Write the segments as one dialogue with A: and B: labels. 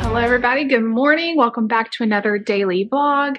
A: Hello everybody. Good morning. Welcome back to another daily vlog.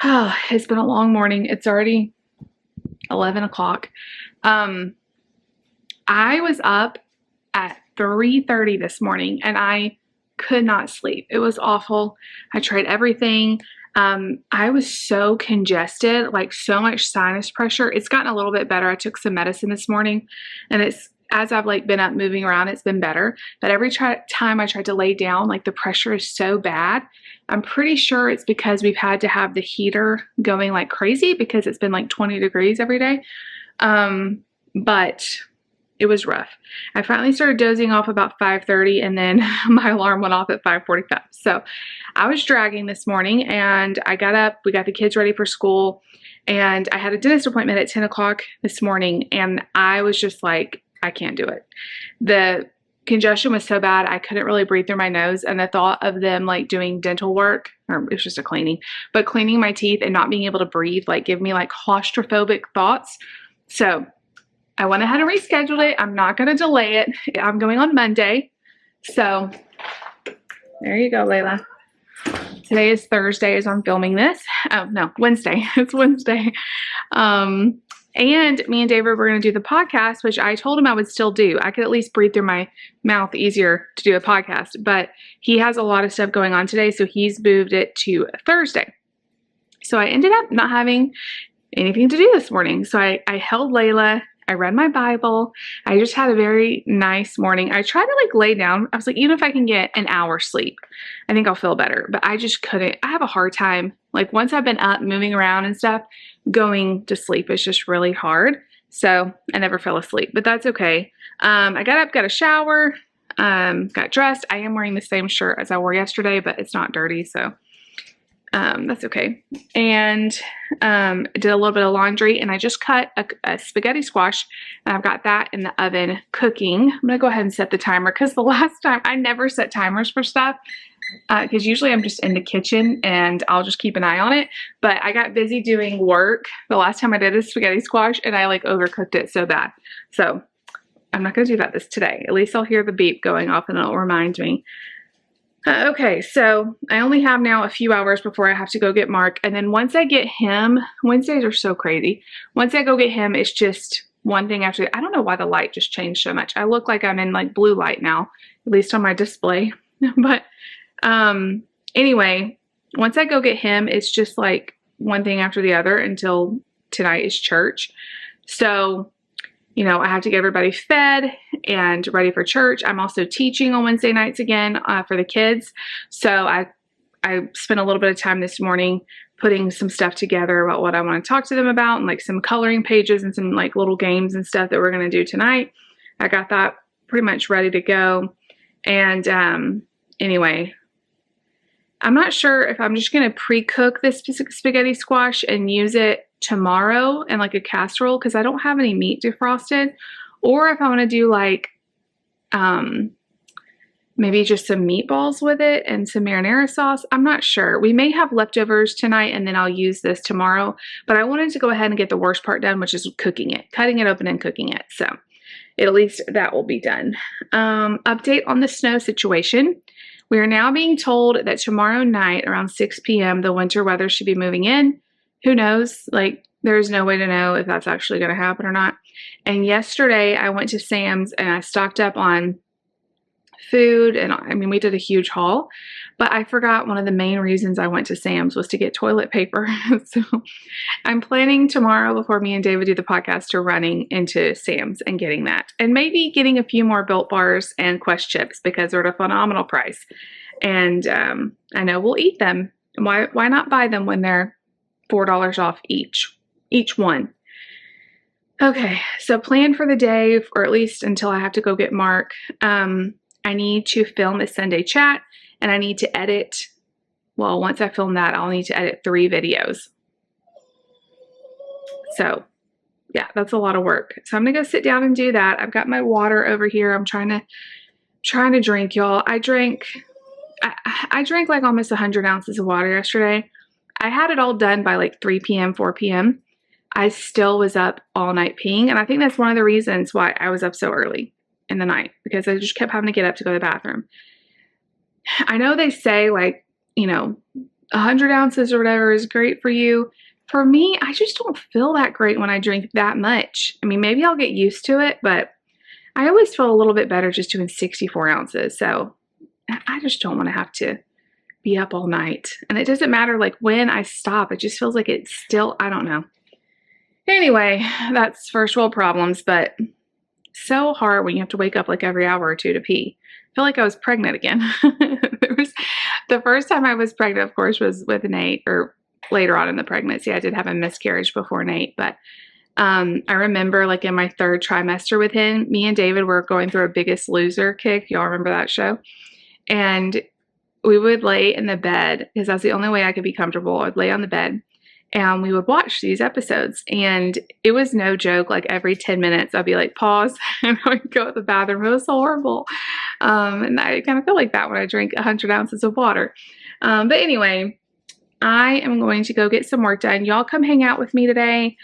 A: Oh, it's been a long morning. It's already 11 o'clock. I was up at 3:30 this morning and I could not sleep. It was awful. I tried everything. I was so congested, like so much sinus pressure. It's gotten a little bit better. I took some medicine this morning and as I've been up moving around, it's been better. But every time I tried to lay down, the pressure is so bad. I'm pretty sure it's because we've had to have the heater going like crazy because it's been like 20 degrees every day. But it was rough. I finally started dozing off about 5:30 and then my alarm went off at 5:45. So I was dragging this morning and I got up, we got the kids ready for school, and I had a dentist appointment at 10 o'clock this morning and I was just like, I can't do it. The congestion was so bad, I couldn't really breathe through my nose, and the thought of them doing dental work, or it was just a cleaning, but cleaning my teeth and not being able to breathe, gave me claustrophobic thoughts. So I went ahead and rescheduled it. I'm not going to delay it. I'm going on Monday. So there you go, Layla. Today is Thursday as I'm filming this. Oh, no, Wednesday. It's Wednesday. And me and David were going to do the podcast, which I told him I would still do. I could at least breathe through my mouth easier to do a podcast. But he has a lot of stuff going on today, so he's moved it to Thursday. So I ended up not having anything to do this morning. So I held Layla. I read my Bible. I just had a very nice morning. I tried to lay down. I was like, even if I can get an hour sleep, I think I'll feel better. But I just couldn't. I have a hard time. Once I've been up, moving around and stuff, going to sleep is just really hard. So I never fell asleep, but that's okay. I got up, got a shower, got dressed. I am wearing the same shirt as I wore yesterday, but it's not dirty, so that's okay. And did a little bit of laundry, and I just cut a spaghetti squash, and I've got that in the oven cooking. I'm gonna go ahead and set the timer because the last time I never set timers for stuff because usually I'm just in the kitchen and I'll just keep an eye on it. But I got busy doing work the last time I did a spaghetti squash, and I overcooked it so bad. So I'm not gonna do that today. At least I'll hear the beep going off and it'll remind me. Okay, so I only have now a few hours before I have to go get Mark, and then once I get him, Wednesdays are so crazy. Once I go get him, it's just one thing after. I don't know why the light just changed so much. I look like I'm in blue light now, at least on my display. But anyway, once I go get him, it's just one thing after the other until tonight is church. So I have to get everybody fed and ready for church. I'm also teaching on Wednesday nights again for the kids. So I spent a little bit of time this morning putting some stuff together about what I want to talk to them about, and some coloring pages and some little games and stuff that we're going to do tonight. I got that pretty much ready to go. And anyway, I'm not sure if I'm just going to pre-cook this spaghetti squash and use it tomorrow in a casserole because I don't have any meat defrosted, or if I want to do maybe just some meatballs with it and some marinara sauce. I'm not sure. We may have leftovers tonight and then I'll use this tomorrow, but I wanted to go ahead and get the worst part done, which is cooking it, cutting it open and cooking it. So at least that will be done. Update on the snow situation. We are now being told that tomorrow night around 6 p.m. the winter weather should be moving in. Who knows? There's no way to know if that's actually going to happen or not. And yesterday I went to Sam's and I stocked up on food, and we did a huge haul, but I forgot one of the main reasons I went to Sam's was to get toilet paper. So I'm planning tomorrow before me and David do the podcast to running into Sam's and getting that, and maybe getting a few more Built Bars and Quest chips because they're at a phenomenal price. And I know we'll eat them. Why not buy them when they're $4 off each one? Okay, so plan for the day, or at least until I have to go get Mark. I need to film a Sunday chat, and I need to edit. Well, once I film that, I'll need to edit 3 videos. So yeah, that's a lot of work. So I'm gonna go sit down and do that. I've got my water over here. I'm trying to drink, y'all. I drank almost 100 ounces of water yesterday. I had it all done by 3 p.m., 4 p.m. I still was up all night peeing, and I think that's one of the reasons why I was up so early. in the night because I just kept having to get up to go to the bathroom. I know they say like, 100 ounces or whatever is great for you. For me, I just don't feel that great when I drink that much. I mean, maybe I'll get used to it, but I always feel a little bit better just doing 64 ounces. So I just don't want to have to be up all night. And it doesn't matter like when I stop. It just feels like it's still, I don't know. Anyway, that's first world problems, but so hard when you have to wake up like every hour or two to pee. I feel like I was pregnant again. The first time I was pregnant, of course, was with Nate, or later on in the pregnancy. I did have a miscarriage before Nate, but I remember like in my third trimester with him, me and David were going through a Biggest Loser kick. Y'all remember that show? And we would lay in the bed because that's the only way I could be comfortable. I'd lay on the bed and we would watch these episodes, and it was no joke. Like every 10 minutes I'd be like, pause, and I would go to the bathroom. It was so horrible. And I kind of feel like that when I drink 100 ounces of water. But anyway, I am going to go get some work done. Y'all come hang out with me today.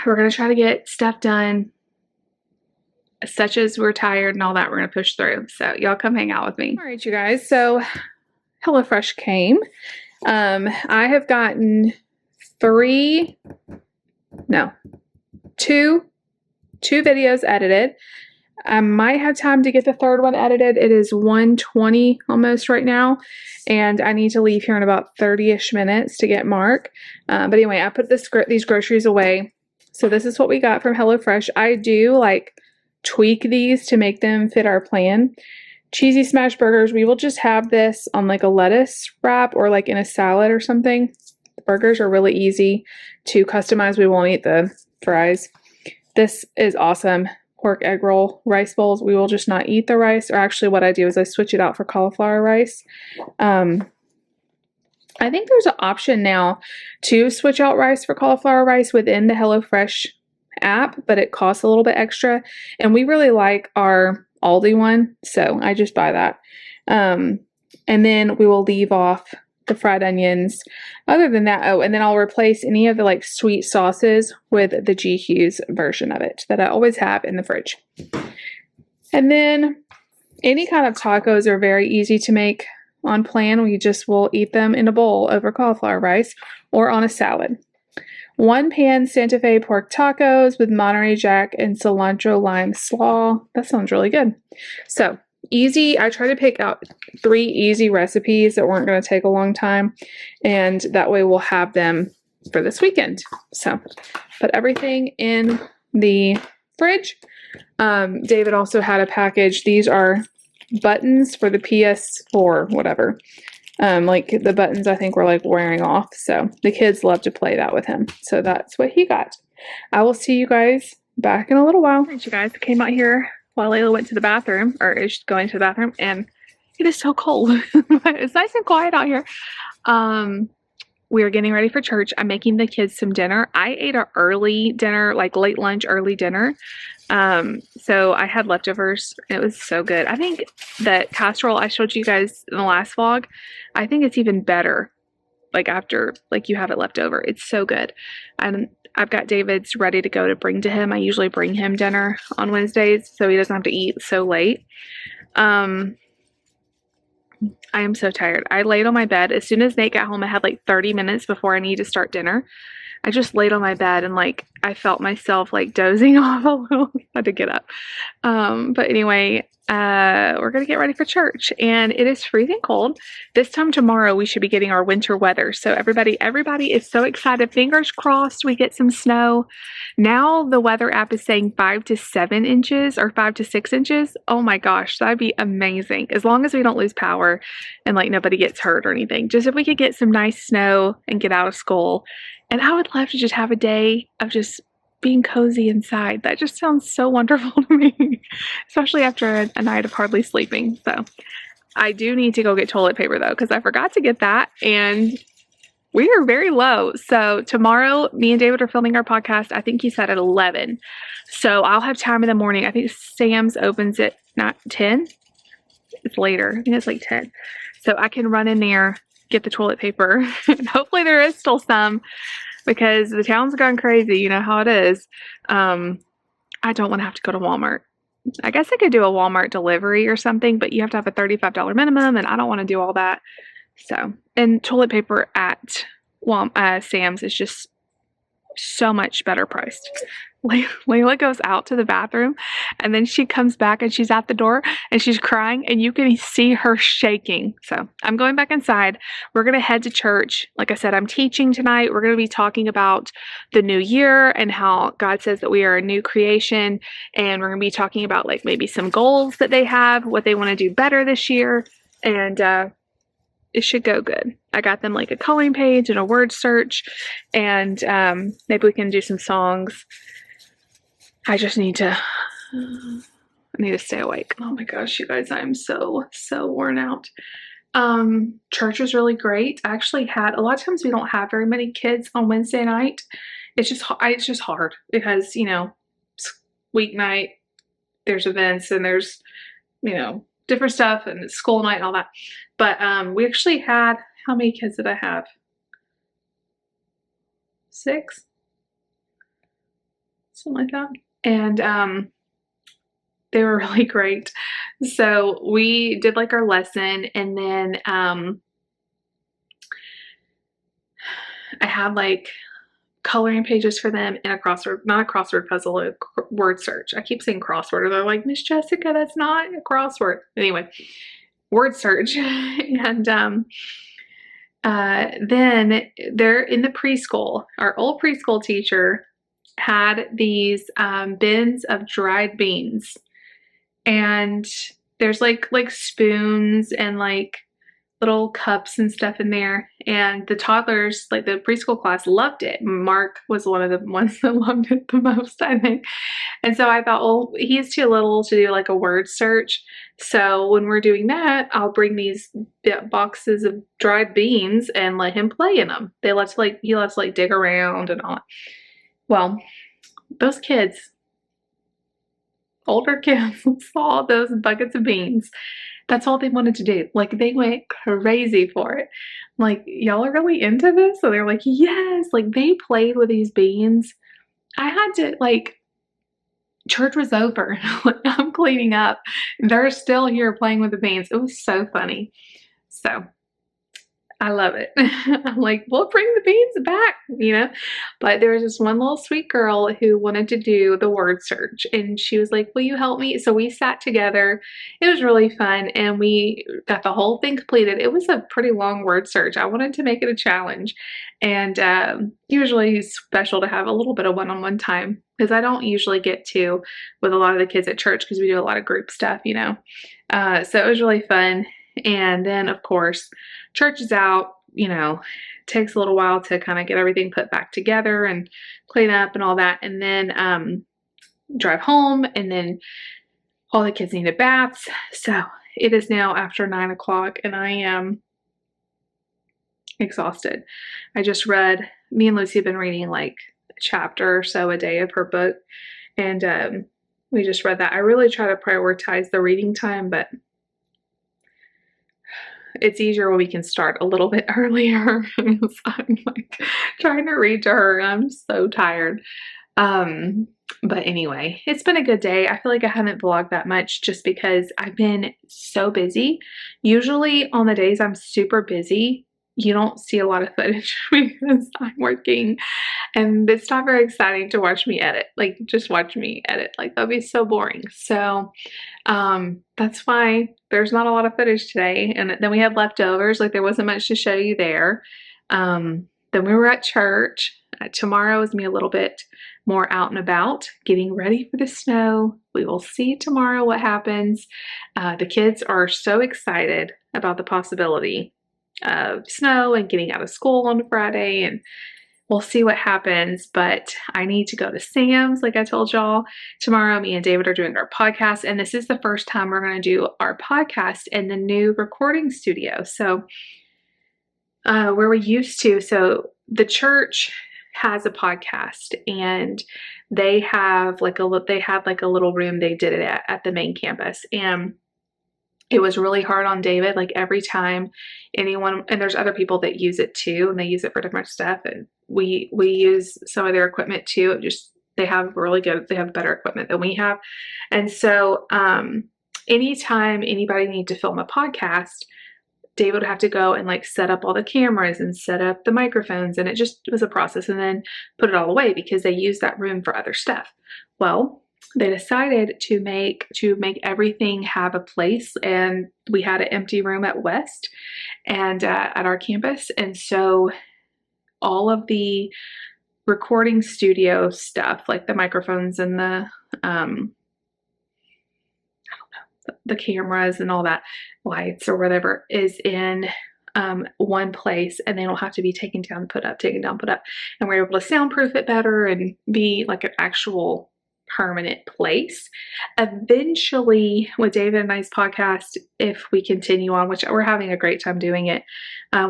A: We're going to try to get stuff done, such as we're tired and all that. We're going to push through. So y'all come hang out with me. All right, you guys. So HelloFresh came. I have gotten two videos edited. I might have time to get the third one edited. It is 1:20 almost right now, and I need to leave here in about 30-ish minutes to get Mark. But anyway, I put these groceries away. So this is what we got from HelloFresh. I do like tweak these to make them fit our plan. Cheesy smash burgers, we will just have this on like a lettuce wrap or like in a salad or something. The burgers are really easy to customize. We won't eat the fries. This is awesome. Pork egg roll rice bowls. We will just not eat the rice, or actually what I do is I switch it out for cauliflower rice. I think there's an option now to switch out rice for cauliflower rice within the HelloFresh app, but it costs a little bit extra, and we really like our Aldi one, so I just buy that. And then we will leave off the fried onions. Other than that, and then I'll replace any of the like sweet sauces with the G Hughes version of it that I always have in the fridge. And then any kind of tacos are very easy to make on plan. We just will eat them in a bowl over cauliflower rice or on a salad. 1 pan Santa Fe pork tacos with Monterey Jack and cilantro lime slaw. That sounds really good. So easy. I try to pick out 3 easy recipes that weren't going to take a long time, and that way we'll have them for this weekend. So put everything in the fridge. David also had a package. These are buttons for the PS4, whatever. Like the buttons I think were like wearing off. So the kids love to play that with him. So that's what he got. I will see you guys back in a little while. Alright, you guys, came out here while Layla went to the bathroom, or is going to the bathroom, and it is so cold. But it's nice and quiet out here. We are getting ready for church. I'm making the kids some dinner. I ate an early dinner, like late lunch, early dinner. So I had leftovers. It was so good. I think that casserole I showed you guys in the last vlog, I think it's even better, like after, like you have it left over. It's so good. And I've got David's ready to go to bring to him. I usually bring him dinner on Wednesdays so he doesn't have to eat so late. I am so tired. I laid on my bed. As soon as Nate got home, I had like 30 minutes before I need to start dinner. I just laid on my bed and like I felt myself like dozing off a little. I had to get up. But anyway, we're going to get ready for church, and it is freezing cold. This time tomorrow we should be getting our winter weather. So everybody is so excited. Fingers crossed we get some snow. Now the weather app is saying 5 to 7 inches or 5 to 6 inches. Oh my gosh, that'd be amazing. As long as we don't lose power and like nobody gets hurt or anything. Just if we could get some nice snow and get out of school. And I would love to just have a day of just being cozy inside. That just sounds so wonderful to me, especially after a night of hardly sleeping. So I do need to go get toilet paper though, because I forgot to get that, and we are very low. So tomorrow, me and David are filming our podcast. I think he said at 11. So I'll have time in the morning. I think Sam's opens at not 10. It's later. I think it's like 10. So I can run in there, get the toilet paper, and hopefully there is still some, because the town's gone crazy. You know how it is. I don't want to have to go to Walmart I guess I could do a Walmart delivery or something, but you have to have a $35 minimum, and I don't want to do all that. So, and toilet paper at Sam's is just so much better priced. Layla goes out to the bathroom, and then she comes back and she's at the door and she's crying, and you can see her shaking. So I'm going back inside. We're going to head to church. Like I said, I'm teaching tonight. We're going to be talking about the new year and how God says that we are a new creation. And we're going to be talking about like maybe some goals that they have, what they want to do better this year. And it should go good. I got them like a coloring page and a word search, and maybe we can do some songs. I need to stay awake. Oh my gosh, you guys, I'm so worn out. Church was really great. I actually had, a lot of times we don't have very many kids on Wednesday night. It's just hard because, weeknight, there's events and there's, different stuff and it's school night and all that. But we actually had, how many kids did I have? 6? Something like that. And they were really great. So we did like our lesson, and then I had like coloring pages for them and a crossword, not a crossword puzzle, a word search. I keep saying crossword, or they're like, Miss Jessica, that's not a crossword. Anyway, word search. And then they're in the preschool. Our old preschool teacher had these bins of dried beans, and there's like spoons and like little cups and stuff in there, and the toddlers, like the preschool class, loved it. Mark was one of the ones that loved it the most, I think. And so I thought, well, he's too little to do like a word search, so when we're doing that, I'll bring these boxes of dried beans and let him play in them. He loves to dig around and all. Well, those kids, older kids, saw those buckets of beans. That's all they wanted to do. Like, they went crazy for it. Like, y'all are really into this? So they're like, yes. Like, they played with these beans. I had to, like, church was over. I'm cleaning up. They're still here playing with the beans. It was so funny. So I love it. I'm like, we'll bring the beans back, But there was this one little sweet girl who wanted to do the word search, and she was like, will you help me? So we sat together. It was really fun, and we got the whole thing completed. It was a pretty long word search. I wanted to make it a challenge, and usually it's special to have a little bit of one-on-one time, because I don't usually get to with a lot of the kids at church because we do a lot of group stuff, So it was really fun. And then, of course, church is out, takes a little while to kind of get everything put back together and clean up and all that. And then drive home, and then all the kids needed baths. So it is now after 9 o'clock, and I am exhausted. I just read, me and Lucy have been reading like a chapter or so a day of her book. And we just read that. I really try to prioritize the reading time, but it's easier when we can start a little bit earlier. I'm like trying to read to her, and I'm so tired. But anyway, it's been a good day. I feel like I haven't vlogged that much just because I've been so busy. Usually on the days I'm super busy, you don't see a lot of footage because I'm working, and it's not very exciting to watch me edit. Like, just watch me edit. Like, that'd be so boring. So that's why there's not a lot of footage today. And then we had leftovers. Like, there wasn't much to show you there. Then we were at church. Tomorrow is me a little bit more out and about, getting ready for the snow. We will see tomorrow what happens. The kids are so excited about the possibility of snow and getting out of school on Friday, and we'll see what happens. But I need to go to Sam's, like I told y'all. Tomorrow, me and David are doing our podcast, and this is the first time we're going to do our podcast in the new recording studio. So where we used to, so the church has a podcast, and they have like they had like a little room they did it at the main campus, and it was really hard on David. Like, every time anyone, and there's other people that use it too, and they use it for different stuff, and we use some of their equipment too. They have better equipment than we have. And so anytime anybody needs to film a podcast, David would have to go and like set up all the cameras and set up the microphones, and it just was a process, and then put it all away because they use that room for other stuff. Well, they decided to make everything have a place, and we had an empty room at West and at our campus, and so all of the recording studio stuff, like the microphones and the cameras and all that, lights or whatever, is in one place, and they don't have to be taken down, put up, and we're able to soundproof it better and be like an actual permanent place. Eventually, with David and I's podcast, if we continue on, which we're having a great time doing it,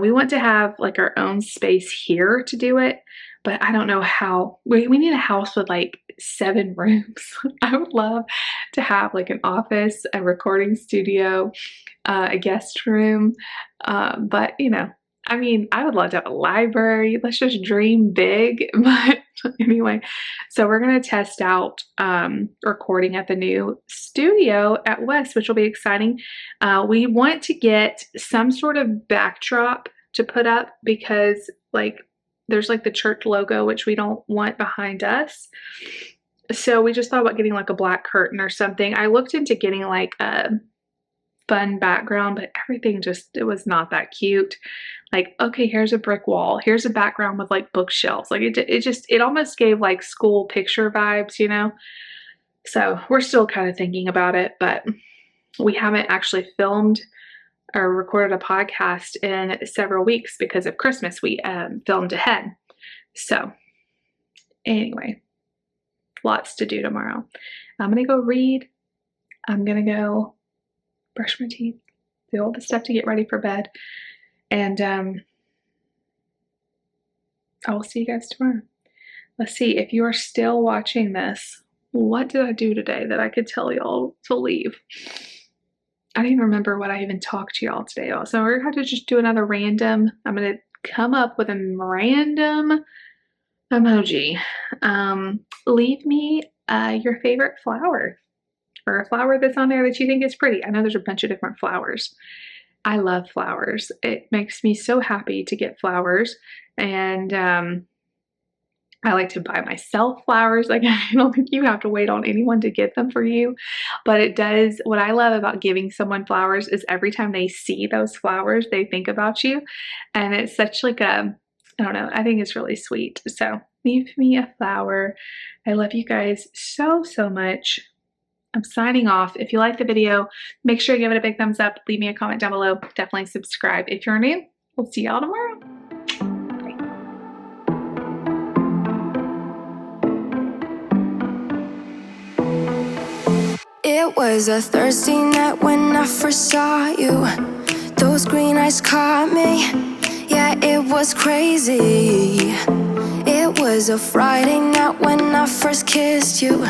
A: we want to have like our own space here to do it. But I don't know how. We need a house with like 7 rooms. I would love to have like an office, a recording studio, a guest room. But you know, I mean, I would love to have a library. Let's just dream big. But anyway, so we're going to test out recording at the new studio at West, which will be exciting. We want to get some sort of backdrop to put up because like there's like the church logo, which we don't want behind us. So we just thought about getting like a black curtain or something. I looked into getting like a fun background, but everything it was not that cute. Like, okay, here's a brick wall. Here's a background with like bookshelves. Like it almost gave like school picture vibes, you know? So we're still kind of thinking about it, but we haven't actually filmed or recorded a podcast in several weeks because of Christmas. We filmed ahead. So anyway, lots to do tomorrow. I'm going to go read. I'm going to go brush my teeth, do all the stuff to get ready for bed. And I will see you guys tomorrow. Let's see, if you are still watching this, what did I do today that I could tell y'all to leave? I don't even remember what I even talked to y'all today. So we're going to have to just do another random. I'm going to come up with a random emoji. Leave me your favorite flower, or a flower that's on there that you think is pretty. I know there's a bunch of different flowers. I love flowers. It makes me so happy to get flowers. And I like to buy myself flowers. Like, I don't think you have to wait on anyone to get them for you. But it does, what I love about giving someone flowers is every time they see those flowers, they think about you. And it's such like a, I don't know, I think it's really sweet. So leave me a flower. I love you guys so, so much. I'm signing off. If you like the video, make sure you give it a big thumbs up. Leave me a comment down below. Definitely subscribe if you're new. We'll see y'all tomorrow.
B: It was a Thursday night when I first saw you. Those green eyes caught me. Yeah, it was crazy. It was a Friday night when I first kissed you.